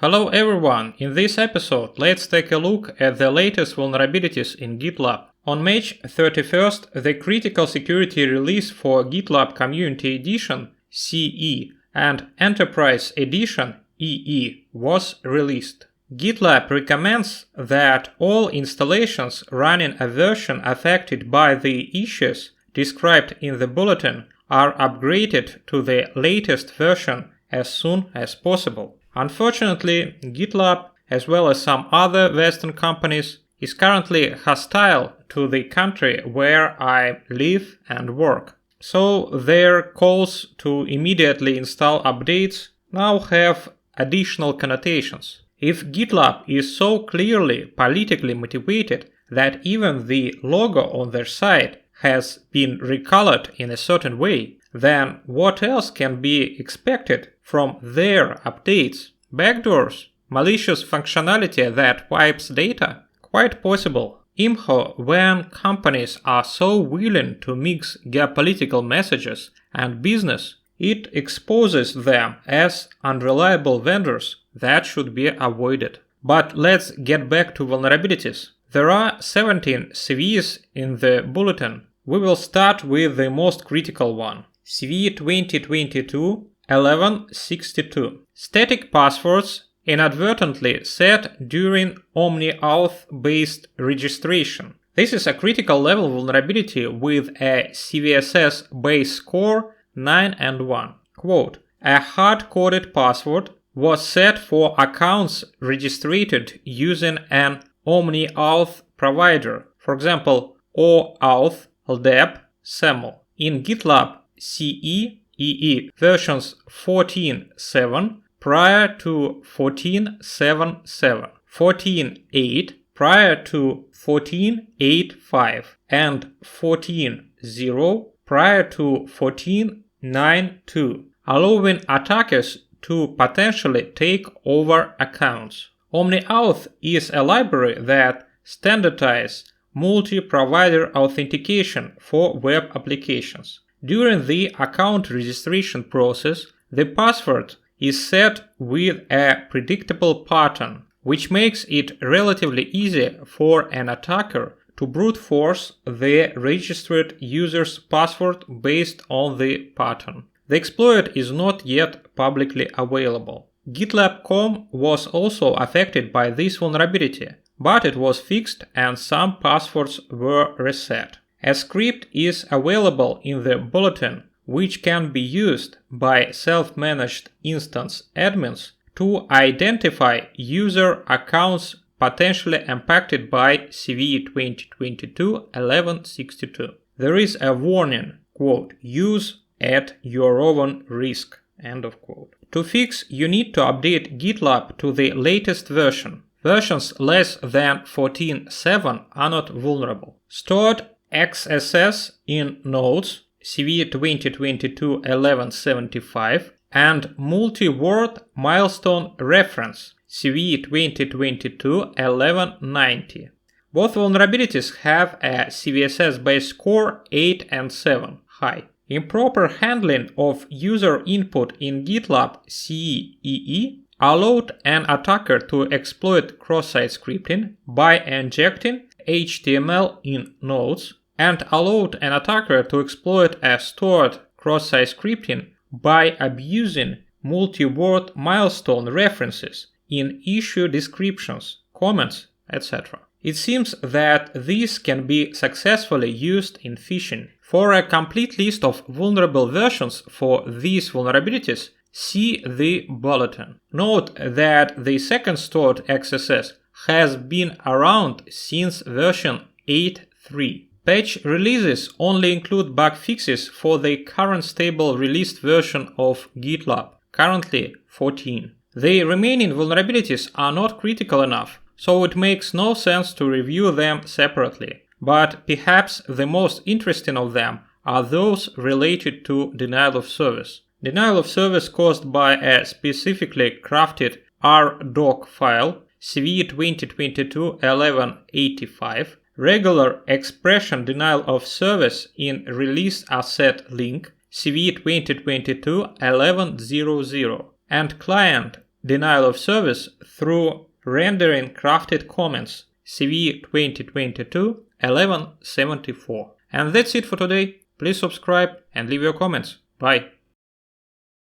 Hello everyone, in this episode let's take a look at the latest vulnerabilities in GitLab. On March 31st, the critical security release for GitLab Community Edition (CE) and Enterprise Edition EE was released. GitLab recommends that all installations running a version affected by the issues described in the bulletin are upgraded to the latest version as soon as possible. Unfortunately, GitLab, as well as some other Western companies, is currently hostile to the country where I live and work. So their calls to immediately install updates now have additional connotations. If GitLab is so clearly politically motivated that even the logo on their site has been recolored in a certain way, then what else can be expected from their updates? Backdoors? Malicious functionality that wipes data? Quite possible. IMHO, when companies are so willing to mix geopolitical messages and business, it exposes them as unreliable vendors that should be avoided. But let's get back to vulnerabilities. There are 17 CVEs in the bulletin. We will start with the most critical one. CVE 2022-1162. Static passwords inadvertently set during OmniAuth based registration. This is a critical level vulnerability with a CVSS base score 9 and 1. Quote, a hard-coded password was set for accounts registered using an OmniAuth provider, for example, OAuth, LDAP, SAML. In GitLab CE EE versions 14.7 prior to 14.7.7, 14.8 prior to 14.8.5, and 14.0 prior to 14.9.2, allowing attackers to potentially take over accounts. OmniAuth is a library that standardizes multi-provider authentication for web applications. During the account registration process, the password is set with a predictable pattern, which makes it relatively easy for an attacker to brute force the registered user's password based on the pattern. The exploit is not yet publicly available. GitLab.com was also affected by this vulnerability, but it was fixed and some passwords were reset. A script is available in the bulletin which can be used by self-managed instance admins to identify user accounts potentially impacted by CVE 2022-1162. There is a warning, quote, use at your own risk, end of quote. To fix, you need to update GitLab to the latest version. Versions less than 14.7 are not vulnerable. Stored XSS in nodes CVE 2022-1175 and multi-word milestone reference CVE 2022-1190. Both vulnerabilities have a CVSS base score 8 and 7 high. Improper handling of user input in GitLab CE allowed an attacker to exploit cross-site scripting by injecting HTML in nodes, and allowed an attacker to exploit a stored cross-site scripting by abusing multi-word milestone references in issue descriptions, comments, etc. It seems that these can be successfully used in phishing. For a complete list of vulnerable versions for these vulnerabilities, see the bulletin. Note that the second stored XSS has been around since version 8.3. Patch releases only include bug fixes for the current stable released version of GitLab, currently 14. The remaining vulnerabilities are not critical enough, so it makes no sense to review them separately. But perhaps the most interesting of them are those related to denial of service. Denial of service caused by a specifically crafted RDoc file, CVE 2022-1185, regular expression denial of service in release asset link, CVE 2022-1100, and client denial of service through rendering crafted comments, CV 2022-1174. And that's it for today. Please subscribe and leave your comments. Bye.